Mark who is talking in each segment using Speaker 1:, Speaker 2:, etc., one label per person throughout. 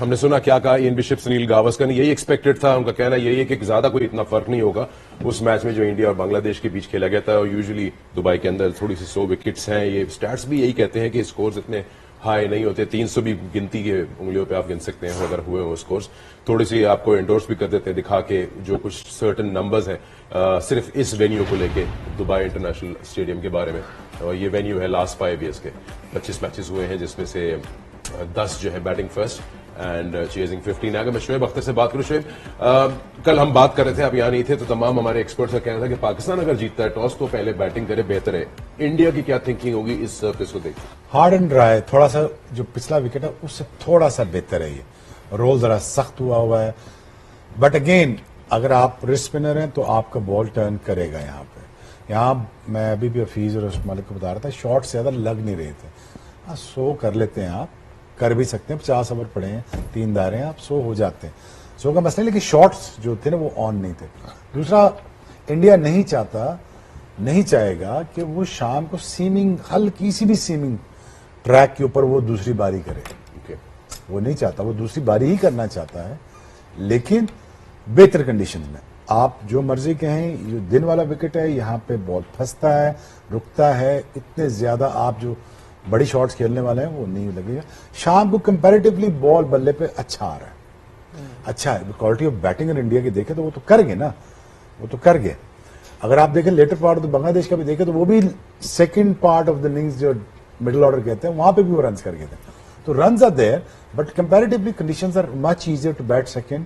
Speaker 1: ہم نے سنا کیا کہا این بشپ سنیل گاوسکر نے, یہی ایکسپیکٹڈ تھا. ان کا کہنا یہی ہے کہ زیادہ کوئی اتنا فرق نہیں ہوگا اس میچ میں جو انڈیا اور بنگلہ دیش کے بیچ کھیلا گیا تھا. اور یوزلی دبئی کے اندر تھوڑی سی 100 وکٹس ہیں. یہ اسٹیٹس بھی یہی کہتے ہیں کہ اسکورز اتنے ہائی نہیں ہوتے, 300 بھی گنتی کے انگلیوں پہ آپ گن سکتے ہیں اگر ہوئے وہ اسکورز. تھوڑی سی آپ کو انڈورس بھی کر دیتے ہیں دکھا کے جو کچھ سرٹن نمبرز ہیں صرف اس وینیو کو لے کے, دبئی انٹرنیشنل اسٹیڈیم کے بارے میں. اور یہ وینیو ہے لاسٹ 5 ایئرس کے, 25 میچز ہوئے ہیں جس میں سے 10 جو ہے بیٹنگ فرسٹ اینڈ چیزنگ 15. اگر میں شعیب اختر سے بات کروں, شعیب کل ہم بات کر رہے تھے, آپ یہاں نہیں تھے, تو تمام ہمارے ایکسپرٹس کا کہنا تھا کہ پاکستان اگر جیتتا ہے ٹاس تو پہلے بیٹنگ کرے بہتر ہے. انڈیا کی کیا تھنکنگ ہوگی اس سرفیس کو دیکھ کے؟
Speaker 2: ہارڈ اینڈ ڈرائی, تھوڑا سا جو پچھلا وکٹ ہے اس سے تھوڑا سا بہتر ہے. یہ رول ذرا سخت ہوا ہے, بٹ اگین اگر آپ ریسٹ اسپنر ہیں تو آپ کا بال ٹرن کرے گا. یہاں میں ابھی بھی حفیظ اور ملک کو بتا رہا تھا, شاٹ زیادہ لگ نہیں رہے تھے. 100 کر لیتے ہیں, آپ کر بھی سکتے ہیں, 50 اوور پڑے ہیں, 3 دائرے ہیں, آپ 100 ہو جاتے ہیں, 100 کا مسئلہ. لیکن شاٹس جو تھے نا وہ آن نہیں تھے. دوسرا, انڈیا نہیں چاہے گا کہ وہ شام کو سیمنگ ہلکی سی بھی سیمنگ ٹریک کے اوپر وہ دوسری باری کرے. وہ نہیں چاہتا, وہ دوسری باری ہی کرنا چاہتا ہے, لیکن بہتر کنڈیشنز میں. آپ جو مرضی کہیں, جو دن والا وکٹ ہے یہاں پہ بال پھنستا ہے, رکتا ہے. اتنے زیادہ آپ جو بڑی شاٹس کھیلنے والے ہیں وہ نہیں لگے گا. شام کو کمپیریٹیولی بال بلے پہ اچھا آ رہا ہے, اچھا ہے. کوالٹی آف بیٹنگ اگر انڈیا کی دیکھیں تو وہ تو کر گئے نا, وہ تو کر گئے. اگر آپ دیکھیں لیٹر پارٹ آف بنگلہ دیش کا بھی دیکھیں تو وہ بھی second part of the innings جو مڈل آرڈر کہتے ہیں وہاں پہ بھی وہ رنز کر گئے تھے. تو runs are there, but comparatively conditions are much easier to bat second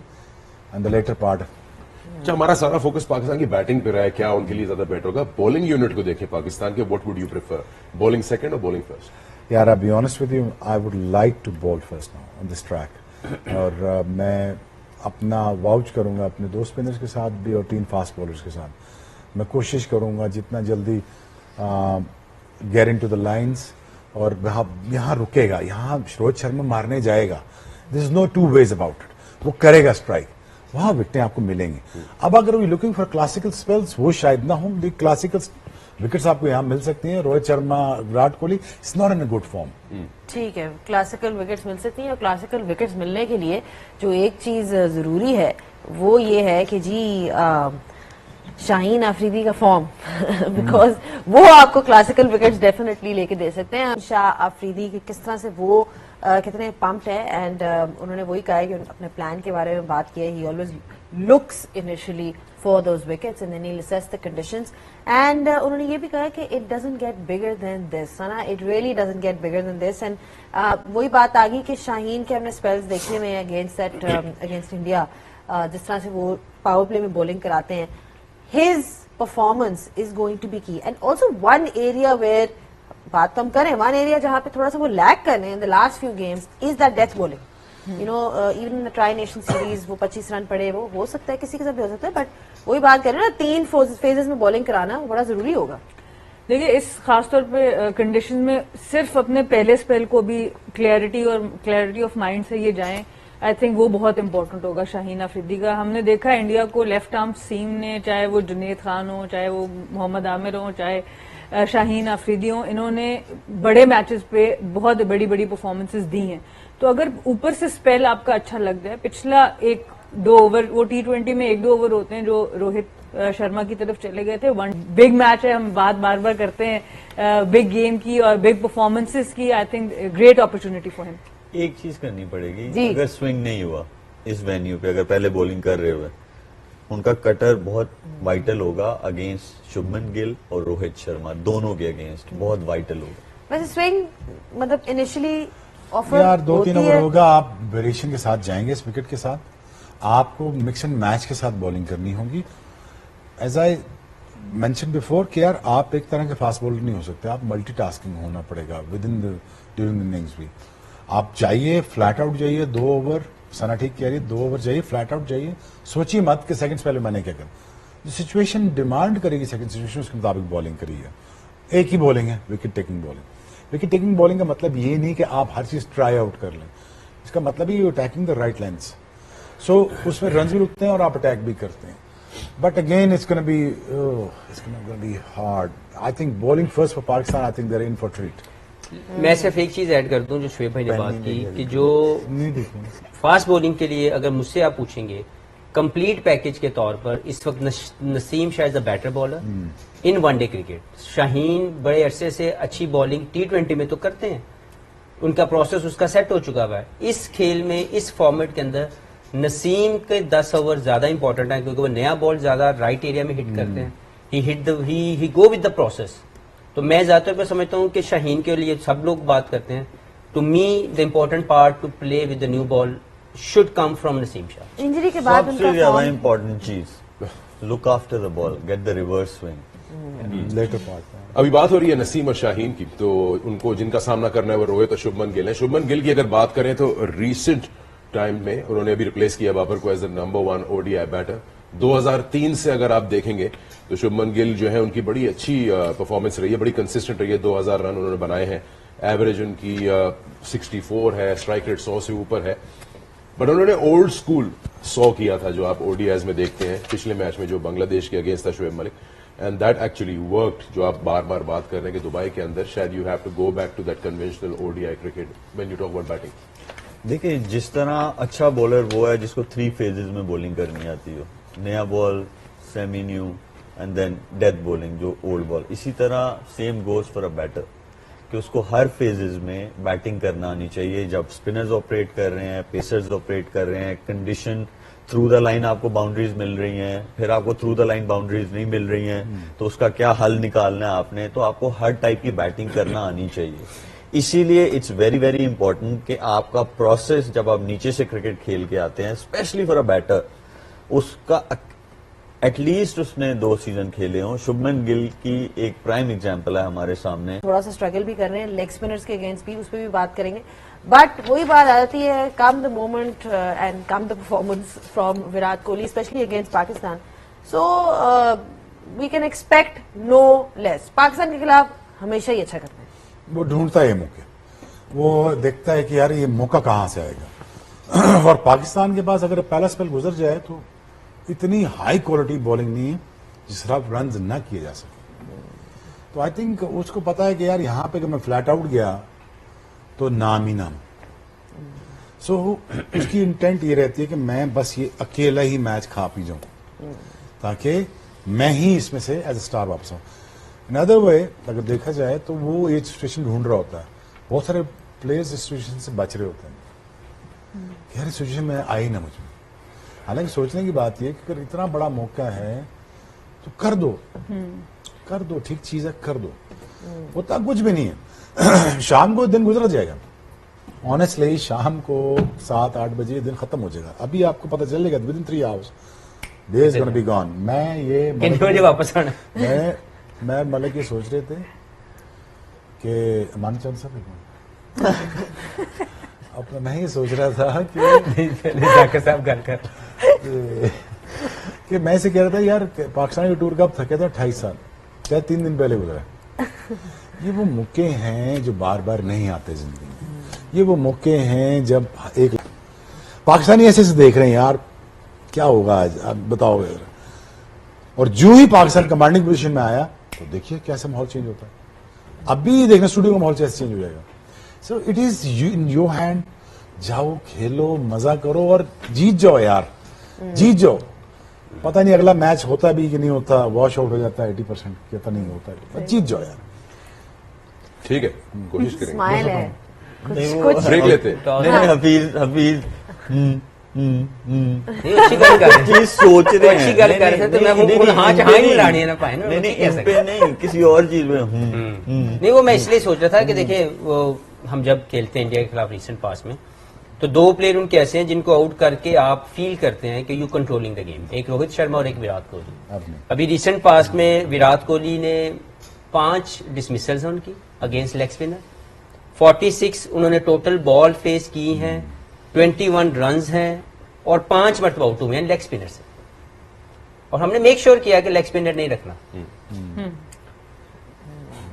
Speaker 2: and the later part.
Speaker 1: اچھا, ہمارا سارا فوکس پاکستان کی بیٹنگ پہ رہا ہے, کیا ان کے لیے زیادہ بیٹر ہوگا؟ بولنگ یونٹ کو دیکھیں پاکستان کے, what would you prefer, bowling second اور بولنگ فرسٹ؟
Speaker 2: یار I'll be honest with you, I would like to bowl first now on this track. اور میں اپنا واؤچ کروں گا اپنے 2 اسپنرز کے ساتھ بھی اور 3 فاسٹ بولرز کے ساتھ. میں کوشش کروں گا جتنا جلدی get in to the lines, اور یہاں رکے گا, یہاں روہت شرما مارنے جائے گا. دس از نو 2 ways about it. وہ کرے گا اسٹرائک, وہاں وکٹیں آپ کو ملیں گی. اب اگر we looking for classical spells, وہ شاید نہ ہوں. کلاسیکل وکٹس آپ کو یہاں مل سکتی ہیں. Rohit Sharma, Virat Kohli is not in a good form.
Speaker 3: ٹھیک ہے, کلاسیکل وکٹس مل سکتی ہیں, اور کلاسیکل وکٹس ملنے کے لیے جو ایک چیز ضروری ہے وہ یہ ہے کہ جی شاہین آفریدی کا فارم, بیکاز وہ آپ کو کلاسیکل وکٹس ڈیفینیٹلی لے کے دے سکتے ہیں. شاہ آفریدی کی کس طرح سے وہ کتنے پمپڈ ہے, اینڈ انہوں نے وہی کہا ہے کہ اپنے پلان کے بارے میں بات کی ہے. He always looks initially for those wickets and then he assesses the conditions. And انہوں نے یہ بھی کہا کہ it doesn't get bigger than this, ہے نا, it really doesn't get bigger than this. And وہی بات آ گئی کہ شاہین کے ہم نے اسپیلز دیکھے ہوئے ہیں اگینسٹ انڈیا, جس طرح سے وہ پاور پلے میں بولنگ کراتے ہیں. His performance is going to be key. And also one area where بات تو ہم کریں, one area جہاں پہ تھوڑا سا وہ لیک کر رہے ہیں in the last few games is that death bowling. You know, even in the Tri Nation Series وہ 25 رن پڑے, وہ ہو سکتا ہے کسی کے ساتھ بھی ہو سکتا ہے, بٹ وہی بات کریں نا, 3 phases میں بولنگ کرانا بڑا ضروری ہوگا.
Speaker 4: دیکھیے, اس خاص طور پہ کنڈیشن میں صرف اپنے پہلے اسپیل کو بھی کلیئرٹی آف مائنڈ سے یہ جائیں, آئی تھنک وہ بہت امپورٹنٹ ہوگا شاہین آفریدی کا. ہم نے دیکھا انڈیا کو لیفٹ آرم سیم نے, چاہے وہ جنید خان ہو, چاہے وہ محمد عامر ہو, چاہے شاہین آفریدی ہوں, انہوں نے بڑے میچز پہ بہت بڑی پرفارمنسز دی ہیں. تو اگر اوپر سے اسپیل آپ کا اچھا لگ جائے, پچھلا 1-2 اوور, وہ T20 میں 1-2 اوور ہوتے ہیں جو روہت شرما کی طرف چلے گئے تھے. بگ میچ ہے, ہم بات بار بار کرتے ہیں بگ گیم کی اور بگ پرفارمنسز کی. I think great opportunity for ہم. ایک چیز کرنی پڑے گی, اگر سوئنگ نہیں ہوا اس وینیو پہ, اگر پہلے بولنگ کر رہے ہوئے, ان کا کٹر بہت وائٹل ہوگا اگینسٹ شبمن گل اور روہت شرما, دونوں کے اگینسٹ بہت وائٹل ہوگا.
Speaker 3: ویسے سوئنگ مطلب انیشلی آفر
Speaker 2: یار 2-3 اوور ہوگا, آپ ویریشن کے ساتھ جائیں گے اس وکٹ کے ساتھ, آپ کو مکس اینڈ میچ کے ساتھ بولنگ کرنی ہوگی. ایز آئی مینشن بفور کہ یار آپ ایک طرح کے فاسٹ بولر نہیں ہو سکتے, آپ ملٹی ٹاسکنگ ہونا پڑے گا ود ان ڈیورنگ اننگز بھی. آپ جائیے فلیٹ آؤٹ جائیے, 2 اوور, سنا ٹھیک کہہ رہی ہے, 2 اوور جائیے فلیٹ آؤٹ جائیے, سوچیے مت کہ سیکنڈز پہلے میں نے کیا کرا. جو سچویشن ڈیمانڈ کرے گی سیکنڈ سچویشن, اس کے مطابق بولنگ کریے. ایک ہی بولنگ ہے, wicket taking bowling. Wicket taking bowling کا مطلب یہ نہیں کہ آپ ہر چیز ٹرائی آؤٹ کر لیں, اس کا مطلب یہ اٹیکنگ دا رائٹ لائنس. سو اس میں رنز بھی رکتے ہیں اور آپ اٹیک بھی کرتے ہیں. But again it's gonna be hard. I think bowling first for Pakistan, I think they are in for treat.
Speaker 5: میں صرف ایک چیز ایڈ کر دوں جو شعیب بھائی نے بات کی کہ جو فاسٹ بولنگ کے لیے اگر مجھ سے آپ پوچھیں گے کمپلیٹ پیکج کے طور پر اس وقت Naseem Shah is a batter bowler in one day cricket. Shaheen بڑے عرصے سے اچھی بالنگ T20 میں تو کرتے ہیں, ان کا پروسیس اس کا سیٹ ہو چکا ہوا ہے. اس کھیل میں اس فارمیٹ کے اندر نسیم کے 10 اوور زیادہ امپورٹنٹ ہیں کیونکہ وہ نیا بال زیادہ رائٹ ایریا میں ہٹ کرتے ہیں. ہی گو ود دا پروسیس. تو میں زیادہ طور پر سمجھتا ہوں کہ شاہین کے لیے سب لوگ بات کرتے ہیں, to me the important part to play with the new ball should come from Naseem Shah.
Speaker 3: Injury کے بعد ان
Speaker 6: سب
Speaker 3: کا
Speaker 6: سے زیادہ
Speaker 3: فارم
Speaker 6: امپورٹنٹ چیز look after the ball, get the reverse swing.
Speaker 2: Later part
Speaker 1: ابھی بات ہو رہی ہے نسیم اور شاہین کی, تو ان کو جن کا سامنا کرنا ہے وہ روہت اور شبمن گل ہیں. شبمن گل کی اگر بات کریں تو ریسنٹ ٹائم میں انہوں نے ابھی ریپلیس کیا بابر کو as a number 1 ODI better. 2003 سے اگر آپ دیکھیں گے تو شبمن گل جو ہے ان کی بڑی اچھی پرفارمنس رہی ہے, بڑی کنسسٹنٹ رہی ہے. 2000 رن انہوں نے بنائے ہیں, ایوریج ان کی 64 ہے, اسٹرائک ریٹ 100 سے اوپر ہے. بٹ انہوں نے اولڈ اسکول 100 کیا تھا جو آپ ODIs میں دیکھتے ہیں پچھلے میچ میں جو بنگلہ دیش کے اگینسٹ تھا Shoaib Malik, and that actually worked. جو آپ بار بار بات کر رہے ہیں کہ دبئی کے اندر شاید you have to go back to that conventional ODI cricket when you talk about batting.
Speaker 6: دیکھیں جس طرح اچھا بولر وہ ہے جس کو 3 phases میں بولنگ کرنی آتی ہو, نیا ball, semi new and then death bowling جو اولڈ بال. اسی طرح same goes for a batter کہ اس کو ہر فیزز میں بیٹنگ کرنا آنی چاہیے. جب اسپنرز آپریٹ کر رہے ہیں, پیسرز آپریٹ کر رہے ہیں, کنڈیشن تھرو دا لائن آپ کو باؤنڈریز مل رہی ہیں, پھر آپ کو تھرو دا لائن باؤنڈریز نہیں مل رہی ہیں, تو اس کا کیا حل نکالنا ہے آپ نے. تو آپ کو ہر ٹائپ کی بیٹنگ کرنا آنی چاہیے. اسی لیے اٹس ویری ویری امپورٹنٹ کہ آپ کا پروسیس جب آپ نیچے سے کرکٹ کھیل کے آتے ہیں, اسپیشلی فار اے بیٹر, اس کا ایٹ لیسٹ اس نے 2 سیزن کھیلے ہوں. شبمن گل کی ایک پرائم ایگزامپل ہے ہمارے سامنے.
Speaker 3: تھوڑا سا اسٹرگل بھی کر رہے ہیں لیگ اسپنرز کے اگینسٹ بھی, اس پہ بھی بات کریں گے. بٹ وہی بات آ جاتی ہے, come the moment and come the performance from Virat Kohli especially against Pakistan. So we can expect no less. Pakistan کے خلاف ہمیشہ ہی اچھا کرتے ہیں.
Speaker 2: وہ ڈھونڈتا ہے موقع, وہ دیکھتا ہے کہ یار یہ موقع کہاں سے آئے گا. اور پاکستان کے پاس اگر پہلا اسپیل گزر جائے تو اتنی ہائی کوالٹی بولنگ نہیں ہے جس طرح رنز نہ کیے جا سکے. تو آئی تھنک اس کو پتا ہے کہ یار یہاں پہ کہ میں فلیٹ آؤٹ گیا تو نام ہی نام. سو اس کی انٹینٹ یہ رہتی ہے کہ میں بس یہ اکیلا ہی میچ کھا پی جاؤں تاکہ میں ہی اس میں سے ایز اے اسٹار واپس آؤں. ان ادر وے اگر دیکھا جائے تو وہ ایک سچویشن ڈھونڈ رہا ہوتا ہے. بہت سارے پلیئرز اس سچویشن سے بچ رہے ہوتے ہیں کہ یار اس سچویشن میں آئی نہ مجھ میں. حالانکہ سوچنے کی بات یہ کہ اگر اتنا بڑا موقع ہے تو کر دو, ٹھیک چیز ہے, کر دو. ہوتا کچھ بھی نہیں ہے. شام کو دن گزر جائے گا, آنیسٹلی شام کو 7-8 بجے دن ختم ہو جائے گا. ابھی آپ کو پتا چلے گا with in 3 hours day is gonna be gone. میں یہ
Speaker 5: واپس آنا
Speaker 2: میں ملک یہ سوچ رہے تھے کہ امان چند صاحب میں یہ سوچ رہا تھا کہ میں اسے کہہ رہا تھا یار پاکستان کا ٹور کب تھا, کہتے ہیں 28 سال, چاہے 3 دن پہلے گزرا. یہ وہ موقع ہیں جو بار بار نہیں آتے زندگی میں. یہ وہ موقع ہیں جب ایک پاکستانی ایسے سے دیکھ رہے ہیں یار کیا ہوگا آج, آپ بتاؤ. اور جو ہی پاکستان کمانڈنگ پوزیشن میں آیا تو دیکھیے کیسا ماحول چینج ہوتا ہے. ابھی دیکھنا اسٹوڈیو کا ماحول کیسے چینج ہو جائے گا. So it is in your hand. جاؤ, کھیلو, مزہ کرو اور جیت جاؤ یار, جیت جاؤ. پتہ نہیں اگلا میچ ہوتا بھی کہ نہیں ہوتا, واش آؤٹ ہو جاتا ہے 80%, کہتا نہیں ہوتا ہے, جیت جاؤ یار.
Speaker 1: ٹھیک ہے, کوشش کریں گے.
Speaker 3: اسمائل ہے
Speaker 1: بریک لیتے
Speaker 6: حفیظ
Speaker 5: اچھی گل کر رہے ہیں,
Speaker 6: چیز سوچ رہے ہیں,
Speaker 5: اچھی گل کر رہے تھے. تو میں وہ ہاں جہاں ہی ملاڑی ہے نا پائے نا,
Speaker 6: نہیں کسی اور چیز میں.
Speaker 5: نہیں وہ میں اس لیے سوچ رہا تھا کہ دیکھیں وہ ہم جب کھیلتے ہیں انڈیا کے خلاف ریسنٹ پاس میں تو 2 پلیئر ان کے ایسے ہیں جن کو آؤٹ کر کے آپ فیل کرتے ہیں کہ یو کنٹرولنگ دا گیم. ایک روہت شرما اور ایک وراٹ کوہلی. ابھی ریسنٹ پاس میں وراٹ کوہلی نے 5 ڈسمسلز ہیں ان کی اگینسٹ لیگ اسپنر, 46 انہوں نے ٹوٹل بال فیس کی ہیں, 21 رنز ہیں اور 5 مرتبہ آؤٹ ہوئے ہیں لیگ اسپنر سے. اور ہم نے میک شیور کیا کہ لیگ اسپنر نہیں رکھنا.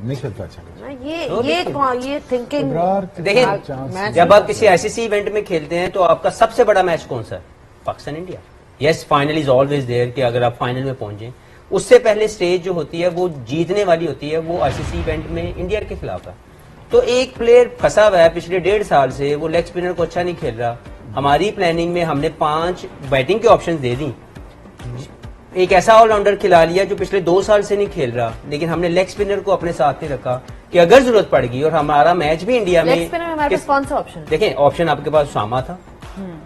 Speaker 2: نہیں چلتا اچھا.
Speaker 3: یہ تھنکنگ
Speaker 5: دیکھیں جب آپ کسی ICC ایونٹ میں کھیلتے ہیں تو آپ کا سب سے بڑا میچ کون سا ہے؟ Pakistan India. Yes final is always there کہ اگر آپ فائنل میں پہنچیں, اس سے پہلے سٹیج جو ہوتی ہے وہ جیتنے والی ہوتی ہے, وہ ICC ایونٹ میں انڈیا کے خلاف ہے. تو ایک پلیئر پھنسا ہوا ہے پچھلے 1.5 سال سے, وہ لیگ اسپنر کو اچھا نہیں کھیل رہا. ہماری پلاننگ میں ہم نے 5 بیٹنگ کے آپشن دے دی, ایک ایسا آل راؤنڈر کھلا لیا جو پچھلے 2 سال سے نہیں کھیل رہا, لیکن ہم نے لیگ اسپنر کو اپنے ساتھ نہیں رکھا کہ اگر ضرورت پڑ گئی. اور ہمارا میچ بھی انڈیا میں
Speaker 3: لیگ اسپنر میں ہمارے پاس کون سا آپشن؟
Speaker 5: دیکھیں آپشن آپ کے پاس اسامہ تھا,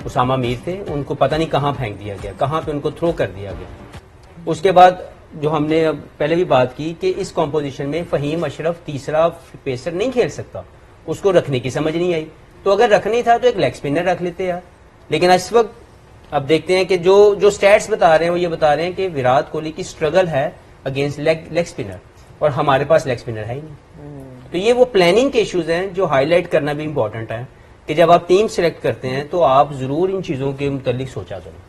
Speaker 5: اسامہ میر تھے, ان کو پتہ نہیں کہاں پھینک دیا گیا, کہاں پہ ان کو تھرو کر دیا گیا. اس کے بعد جو ہم نے پہلے بھی بات کی کہ اس کمپوزیشن میں فہیم اشرف تیسرا پیسر نہیں کھیل سکتا, اس کو رکھنے کی سمجھ نہیں آئی. تو اگر رکھنی تھا تو ایک لیگ اسپنر رکھ لیتے یار. لیکن اس وقت اب دیکھتے ہیں کہ جو سٹیٹس بتا رہے ہیں وہ یہ بتا رہے ہیں کہ وراٹ کوہلی کی سٹرگل ہے اگینسٹ لیگ اسپنر, اور ہمارے پاس لیگ اسپنر ہے ہی نہیں. تو یہ وہ پلاننگ کے ایشوز ہیں جو ہائی لائٹ کرنا بھی امپورٹنٹ ہے کہ جب آپ ٹیم سلیکٹ کرتے ہیں تو آپ ضرور ان چیزوں کے متعلق سوچا کریں.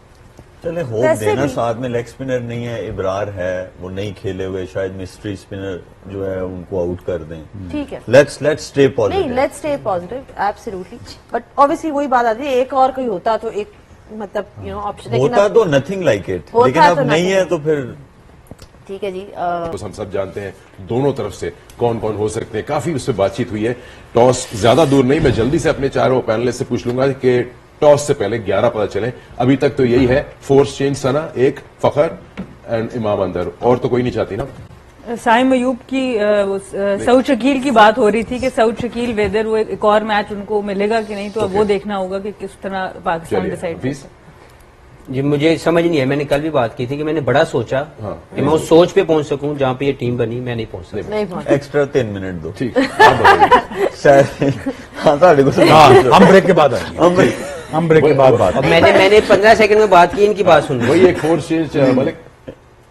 Speaker 6: چلے ہوپ دینا, ساتھ میں لیگ اسپنر نہیں ہے, ابرار ہے, وہ نہیں کھیلے ہوئے, شاید مسٹری اسپنر جو ہے ان کو آؤٹ کر دیں.
Speaker 3: ٹھیک ہے,
Speaker 6: لیٹس اسٹے
Speaker 3: نہیں
Speaker 6: positive.
Speaker 3: Let's stay positive, absolutely. But obviously وہی بات آتی ہے, ایک اور کوئی ہوتا تو ایک مطلب آپشن
Speaker 6: ہوتا تو نتھنگ لائک اٹ,
Speaker 3: ہوتا
Speaker 6: لیکن اب
Speaker 3: تو
Speaker 6: نہیں
Speaker 3: nothing.
Speaker 6: ہے تو پھر
Speaker 3: ٹھیک ہے جی.
Speaker 1: بس ہم سب جانتے ہیں دونوں طرف سے کون کون ہو سکتے ہیں, کافی اس پہ بات چیت ہوئی ہے. ٹاس زیادہ دور نہیں, میں جلدی سے اپنے چاروں پینلسٹ سے پوچھ لوں گا کہ ٹاس سے پہلے 11 پتہ چلیں. ابھی تک تو یہی ہے, فورس چینج سنا, ایک فخر اینڈ امام اندر, اور تو کوئی نہیں چاہتی نا.
Speaker 4: سائم ایوب کی سعود شکیل کی بات ہو رہی تھی کہ سعود شکیل ویدر وہ ایک اور میچ ان کو ملے گا کہ نہیں, تو اب وہ دیکھنا ہوگا کہ کس طرح پاکستان ڈیسائیڈ
Speaker 1: حفیظ,
Speaker 5: جی مجھے سمجھ نہیں ہے, میں نے کل بھی بات کی تھی کہ میں نے بڑا سوچا کہ میں اس سوچ پہ پہنچ سکوں جہاں پہ یہ ٹیم بنی, میں نہیں پہنچ سکتا.
Speaker 3: نہیں پہنچ
Speaker 6: ایکسٹرا 3 منٹ دو.
Speaker 1: ٹھیک, آپ بتائیے.
Speaker 6: شاید ہاں ساڑھے کو
Speaker 2: ہم بریک کے بعد آئیں گے, ہم بریک کے بعد بات.
Speaker 5: اب میں نے 15 سیکنڈ میں بات کی, ان کی بات سن
Speaker 1: وہی ایک فورس چینج ملک.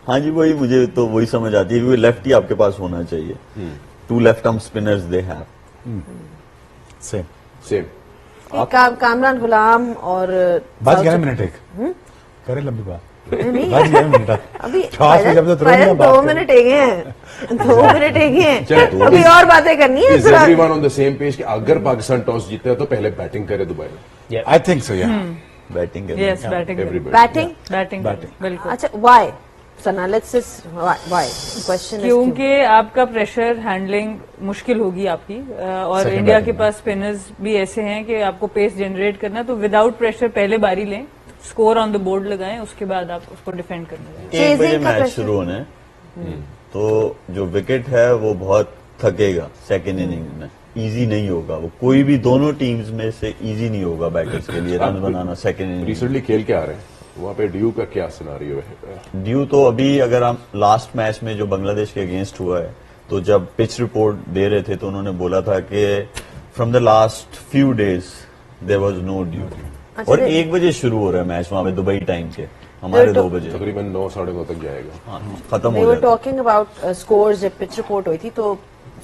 Speaker 6: ہاں جی, وہی مجھے تو وہی سمجھ آتی ہے, کیونکہ لیفٹ ہی آپ کے پاس ہونا چاہیے. 2 left arm spinners they have.
Speaker 1: Same
Speaker 3: Kamran Ghulam اور
Speaker 2: بات 11 منٹ ایک کریں لمبی بات.
Speaker 3: نہیں
Speaker 2: بات 11 منٹ
Speaker 3: ابھی
Speaker 2: ٹاس میں جب تک ترنت
Speaker 3: فائدہ
Speaker 2: بات
Speaker 3: 2
Speaker 2: کریں.
Speaker 3: منٹ ایک ہیں, 2 منٹ ایک ہیں,
Speaker 1: چلو,
Speaker 3: ابھی اور باتیں کرنی ہے.
Speaker 1: Is everyone on the same page کہ اگر پاکستان ٹاس جیتا ہے تو پہلے بیٹنگ کرے دبئی میں؟
Speaker 2: I think so, yeah.
Speaker 6: Batting
Speaker 4: yes batting
Speaker 1: Everybody.
Speaker 3: Batting
Speaker 4: بالکل.
Speaker 3: اچھا, وائی سنا, لیٹس وائی کوشچن
Speaker 4: کیونکہ آپ کا پریشر ہینڈلنگ مشکل ہوگی آپ کی, اور
Speaker 2: Second
Speaker 4: انڈیا
Speaker 2: batting
Speaker 4: کے پاس اسپنرز بھی ایسے ہیں کہ آپ کو پیس جنریٹ کرنا, تو وداؤٹ پریشر پہلے باری لیں, اسکور آن دا بورڈ لگائیں, اس کے بعد آپ اس کو ڈیفینڈ کرنا.
Speaker 6: 1 بجے
Speaker 3: Chasing کا
Speaker 6: میچ
Speaker 3: pressure.
Speaker 6: شروع ہونا ہے, تو جو وکٹ ہے وہ بہت تھکے گا سیکنڈ اننگ میں, ایزی نہیں ہوگا وہ, کوئی بھی دونوں ٹیمز میں سے ایزی نہیں ہوگا بیٹرز کے لیے رن بنانا سیکنڈ اننگ.
Speaker 1: ریسنٹلی کھیل کے آ رہے ہیں وہاں پہ, ڈیو کا کیا سیناریو ہے؟
Speaker 6: ڈیو تو ابھی اگر ہم لاسٹ میچ میں جو بنگلہ دیش کے اگینسٹ ہوا ہے, تو جب پچ رپورٹ دے رہے تھے تو انہوں نے بولا تھا کہ from the last few days there was no dew. اور 1 بجے شروع ہو رہا ہے میچ وہاں پہ دبئی ٹائم کے, ہمارے 2 بجے
Speaker 1: تقریباً 9-9:30 تک جائے گا.
Speaker 6: ہاں, ختم
Speaker 3: They
Speaker 6: ہو
Speaker 3: were
Speaker 6: جاتا ہے.
Speaker 3: talking about scores جب پچ رپورٹ ہوئی تھی تو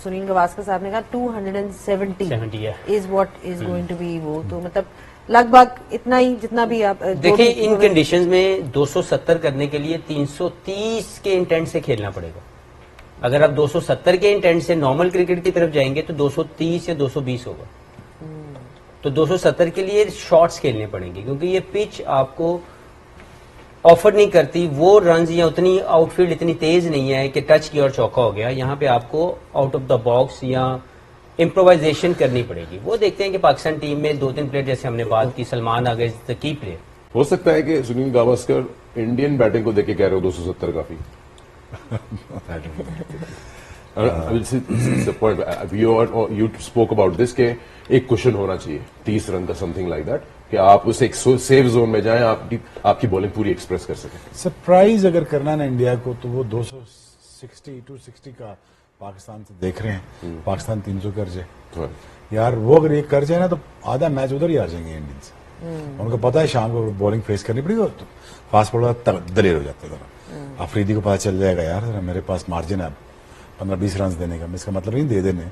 Speaker 3: سنیل گواسکر صاحب نے کہا 270 is what is going to be, وہ تو مطلب لگ بھگ اتنا ہی جتنا بھی آپ
Speaker 5: دیکھیں ان کنڈیشنز میں 270 کرنے کے لیے 330 کے انٹینٹ سے کھیلنا پڑے گا. اگر آپ 270 کے انٹینٹ سے نارمل کرکٹ کی طرف جائیں گے تو 230 یا 220 ہوگا. تو 270 کے لیے شارٹس کھیلنے پڑیں گے, کیونکہ یہ پچ آپ کو آفر نہیں کرتی وہ رنز, یا اتنی آؤٹ فیلڈ اتنی تیز نہیں ہے کہ ٹچ کیا اور چوکا ہو گیا. یہاں پہ آپ کو آؤٹ آف دا باکس یا امپرووائزیشن کرنی پڑے گی. وہ دیکھتے ہیں کہ پاکستان ٹیم میں 2-3 پلیئر جیسے ہم نے بات کی, سلمان آ گئے دا کی پلیئر.
Speaker 1: ہو سکتا ہے کہ سنیل گواسکر انڈین بیٹنگ کو دیکھ کے کہہ رہے ہو 270 کافی. You spoke about this کہ ایک کوشن ہونا چاہیے 30 رن کا, سم تھنگ لائک دیٹ, کہ آپ اسے ایک سیف زون میں جائیں, آپ کی بالنگ پوری ایکسپریس کر سکیں.
Speaker 2: سرپرائز اگر کرنا نا انڈیا کو تو وہ 260 کا پاکستان سے دیکھ رہے ہیں, پاکستان 300 کر جائے یار, وہ اگر ایک کر جائے نا تو آدھا میچ ادھر ہی آ جائیں گے انڈین سے. ان کو پتا ہے شام کو بالنگ فیس کرنی پڑے گی, تو فاسٹ بالر دلیر ہو جاتا ہے ذرا. افریدی کو پتا چل جائے گا یار ذرا میرے پاس مارجن ہے 15-20 رنز دینے کا, اس کا مطلب نہیں دے دینے,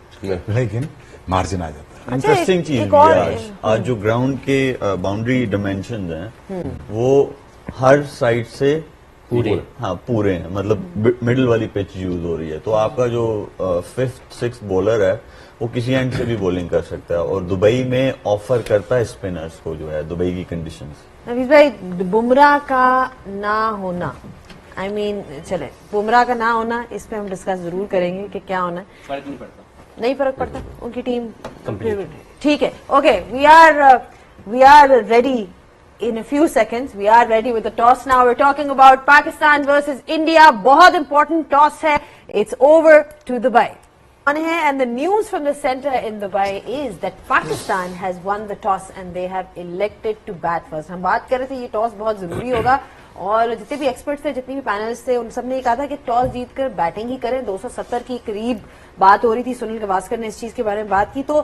Speaker 2: لیکن مارجن آ جاتا ہے.
Speaker 6: انٹرسٹنگ چیز بھی ہے آج جو گراؤنڈ کے باؤنڈری ڈائمینشنز ہیں وہ ہر سائڈ سے پورے ہیں, مطلب مڈل والی پچ یوز ہو رہی ہے, تو آپ کا جو 5th-6th بولر ہے وہ کسی اینڈ سے بھی بولنگ کر سکتا ہے, اور دبئی میں آفر کرتا ہے اسپنرز کو جو ہے دبئی کی کنڈیشنز.
Speaker 3: حفیظ بھائی, بمراہ کا نہ ہونا, چلے بمراہ کا نہ ہونا اس پہ ہم ڈسکس ضرور کریں گے کہ کیا ہونا ہے.
Speaker 5: فرق نہیں پڑتا.
Speaker 3: نہیں فرق پڑتا ان کی ٹیم ٹھیک ہے. Okay we are ready in a few seconds. We are ready with the toss now. We're talking about Pakistan versus India. بہت important toss ہے. It's over to Dubai. And the news from the center in Dubai is that Pakistan has won the toss and they have elected to bat first. ہم بات کر رہے تھے یہ toss بہت ضروری ہوگا اور جتنے بھی ایکسپرٹس تھے جتنے بھی پینلسٹ تھے ان سب نے یہ کہا تھا کہ ٹاس جیت کر بیٹنگ ہی کریں. 270 کی قریب بات ہو رہی تھی. سنیل گواسکر نے اس چیز کے بارے میں بات کی. تو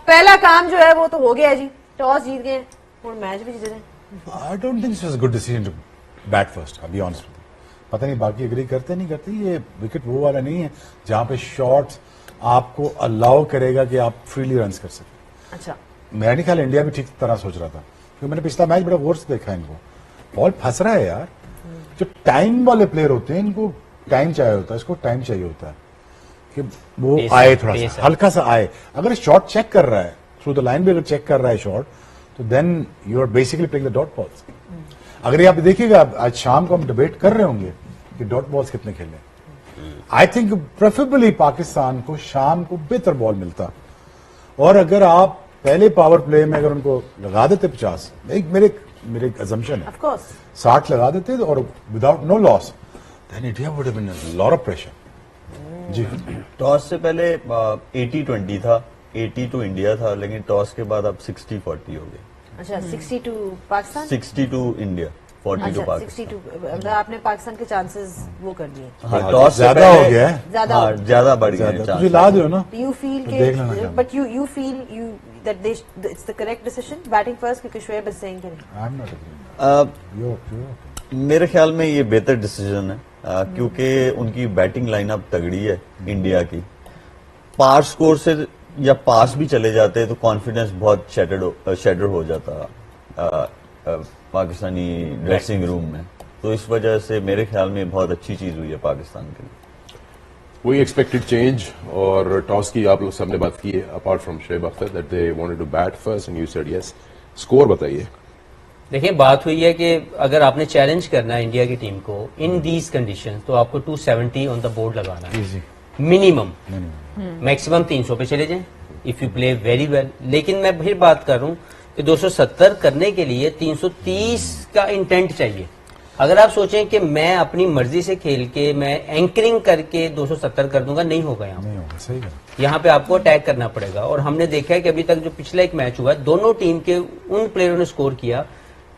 Speaker 3: پہلا کام جو ہے وہ تو ہو گیا جی, ٹاس جیت گئے اور میچ بھی جیت گئے.
Speaker 2: I don't think it was a good decision to bat first, I'll be honest with you. پتہ نہیں باقی اگری کرتے نہیں کرتے. یہ وکٹ وہ والا نہیں ہے جہاں پہ شارٹس آپ کو الاؤ کرے گا کہ آپ فریلی رنس کر سکیں.
Speaker 3: اچھا
Speaker 2: میرا نہیں خیال انڈیا بھی ٹھیک طرح سوچ رہا تھا کیونکہ میں نے پچھلا میچ بڑا غور سے دیکھا ان کو. بال پھنس رہا ہے یار. جو ٹائم والے پلیئر ہوتے ہیں ان کو ٹائم چاہیے ہوتا ہے, اس کو ٹائم چاہیے ہوتا ہے کہ وہ آئے تھوڑا سا ہلکا سا آئے. اگر شارٹ چیک کر رہا ہے تھرو دا لائن بھی اگر چیک کر رہا ہے شارٹ تو then you are basically playing the dot balls. اگر یہ آپ دیکھیے گا آج شام کو ہم ڈبیٹ کر رہے ہوں گے کہ ڈاٹ بالس کتنے کھیلے. آئی تھنک پریفریبلی پاکستان کو شام کو بہتر بال ملتا اور اگر آپ پہلے پاور پلے میں اگر ان کو لگا دیتے 50, میرے ازمپشن ہے 60 لگا دیتے اور without no loss then India would have been a lot of pressure. جی
Speaker 6: ٹاس سے پہلے 80-20 تھا, 80 ٹو انڈیا تھا, لیکن ٹاس کے بعد اب 60-40 ہو گئے.
Speaker 3: اچھا 60 to Pakistan,
Speaker 6: 60 to India, 40 to
Speaker 3: اچھا 60 ٹو
Speaker 6: پاکستان.
Speaker 3: آپ نے پاکستان کے چانسز وہ کر دیے,
Speaker 6: ہاں ٹاس سے
Speaker 2: زیادہ ہو گیا ہے,
Speaker 6: زیادہ بڑھ گئے
Speaker 2: تجھے
Speaker 6: چانس.
Speaker 2: لا دو نا.
Speaker 3: یو فیل
Speaker 2: دیکھ لینا چاہتا
Speaker 3: but you feel that it's the correct decision batting first کیونکہ Shoaib is saying
Speaker 2: I'm not agreeing.
Speaker 6: میرے خیال میں یہ بہتر ڈیسیژن ہے کیونکہ ان کی بیٹنگ لائن اپ تگڑی ہے انڈیا کی. پار سکور سے یا پاس بھی چلے جاتے تو کانفیڈنس بہت شیٹر ہو جاتا پاکستانی ڈریسنگ روم میں. تو اس وجہ سے میرے خیال میں بہت اچھی چیز ہوئی ہے پاکستان کے لیے.
Speaker 1: وہی ایکسپیکٹڈ چینج اور ٹاس کی آپ لوگ سب نے بات کی ہے apart from Shoaib Akhtar that they wanted to bat first and you said yes. Score بتائیے.
Speaker 5: دیکھیں بات ہوئی ہے کہ اگر آپ نے چیلنج کرنا ہے انڈیا کی ٹیم کو ان دیز کنڈیشن تو آپ کو 270 آن دا بورڈ لگانا ہے منیمم. میکسیمم 300 پہ چلے جائیں if you play very well. لیکن میں پھر بات کر رہا ہوں کہ 270 کرنے کے لیے 330 کا انٹینٹ چاہیے. اگر آپ سوچیں کہ میں اپنی مرضی سے کھیل کے میں اینکرنگ کر کے 270 کر دوں گا, نہیں ہوگا. یہاں پہ آپ کو اٹیک کرنا پڑے گا. اور ہم نے دیکھا ہے کہ ابھی تک جو پچھلا ایک میچ ہوا ہے دونوں ٹیم کے ان پلیئروں نے سکور کیا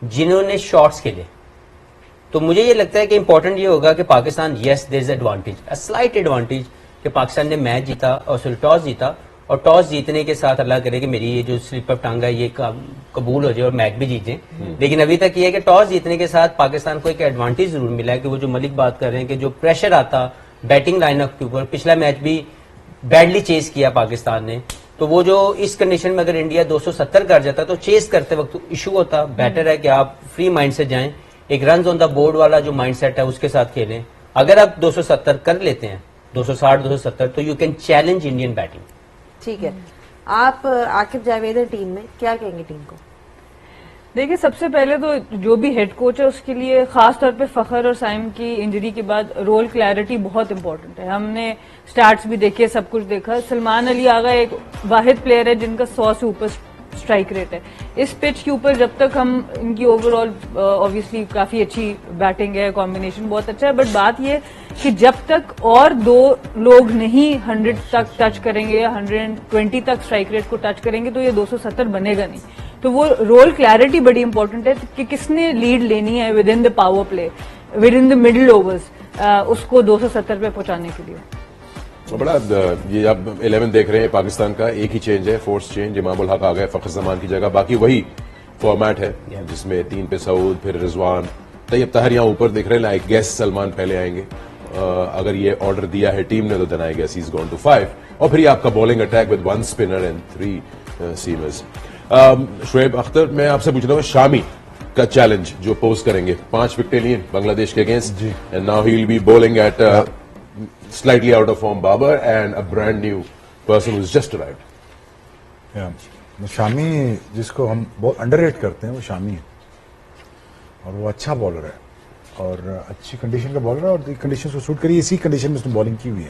Speaker 5: جنہوں نے شارٹس کھیلے. تو مجھے یہ لگتا ہے کہ امپورٹنٹ یہ ہوگا کہ پاکستان یس دیر از ایڈوانٹیج, سلائٹ ایڈوانٹیج کہ پاکستان نے میچ جیتا اور ٹاس جیتا, اور ٹاس جیتنے کے ساتھ اللہ کرے کہ میری یہ جو سلپ اپ ٹانگ ہے یہ قبول ہو جائے اور میچ بھی جیت جائیں. لیکن ابھی تک یہ ہے کہ ٹاس جیتنے کے ساتھ پاکستان کو ایک ایڈوانٹیج ضرور ملا ہے کہ وہ جو ملک بات کر رہے ہیں کہ جو پریشر آتا بیٹنگ لائن اپ کے اوپر, پچھلا میچ بھی بیڈلی چیز کیا پاکستان نے. تو وہ جو اس کنڈیشن میں اگر انڈیا 270 کر جاتا تو چیز کرتے وقت ایشو ہوتا. بیٹر ہے کہ آپ فری مائنڈ سے جائیں, ایک رنز آن دا بورڈ والا جو مائنڈ سیٹ ہے اس کے ساتھ کھیلیں. اگر آپ 270 کر لیتے ہیں 260-270 تو you can challenge Indian batting.
Speaker 3: ٹھیک ہے. آپ عاقب جاوید ٹیم میں کیا کہیں گے ٹیم کو؟
Speaker 4: دیکھیے سب سے پہلے تو جو بھی ہیڈ کوچ ہے اس کے لیے خاص طور پہ فخر اور سائم کی انجری کے بعد رول کلیئرٹی بہت امپورٹنٹ ہے. ہم نے سٹارٹس بھی دیکھے, سب کچھ دیکھا. سلمان علی آغا ایک واحد پلیئر ہے جن کا 100 سے اوپر اسٹرائک ریٹ ہے. اس پچ کے اوپر جب تک ہم ان کی اوور آل آبویسلی کافی اچھی بیٹنگ ہے, کمبینیشن بہت اچھا ہے, بٹ بات یہ کہ جب تک اور دو لوگ نہیں 100 تک ٹچ کریں گے یا 120 تک اسٹرائک ریٹ کو ٹچ کریں گے تو یہ 270 بنے گا نہیں. تو وہ رول کلیئرٹی بڑی امپورٹنٹ ہے کہ کس نے لیڈ لینی ہے within the power play, within the middle overs, اس کو 270 پہ پہنچانے کے لیے.
Speaker 1: بڑا یہ آپ 11 دیکھ رہے ہیں پاکستان کا, ایک ہی چینج ہے, فورس چینج. امام الحق آ گئے فخر زمان کی جگہ, باقی وہی فارمیٹ ہے جس میں 3 پہ سعود, پھر رضوان, طیب طاہر یہاں اوپر دیکھ رہے ہیں. لائک گیس سلمان پہلے آئیں گے. اگر یہ آرڈر دیا ہے ٹیم نے تو then I guess he is gone to 5, اور پھر یہ آپ کا bowling attack with 1 spinner and 3 seamers. Shoaib Akhtar, میں آپ سے پوچھ رہا ہوں شامی کا چیلنج جو پوز کریں گے. 5 وکٹیں لیے بنگلہ دیش کے against and now he will be bowling at slightly out of form Babar and a brand new person who's just arrived.
Speaker 2: شامی جس کو ہم بہت انڈر ریٹ کرتے ہیں وہ شامی ہے اور وہ اچھا بالر ہے اور اچھی کنڈیشن کا بالر ہے اور کنڈیشن کو سوٹ کری, اسی کنڈیشن میں اس نے بالنگ کی ہوئی ہے.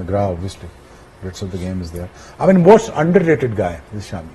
Speaker 2: McGrath obviously. Rest of the game is there. I mean, most underrated guy is Shami.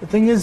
Speaker 2: The thing is,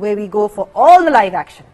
Speaker 3: where we go for all the live action.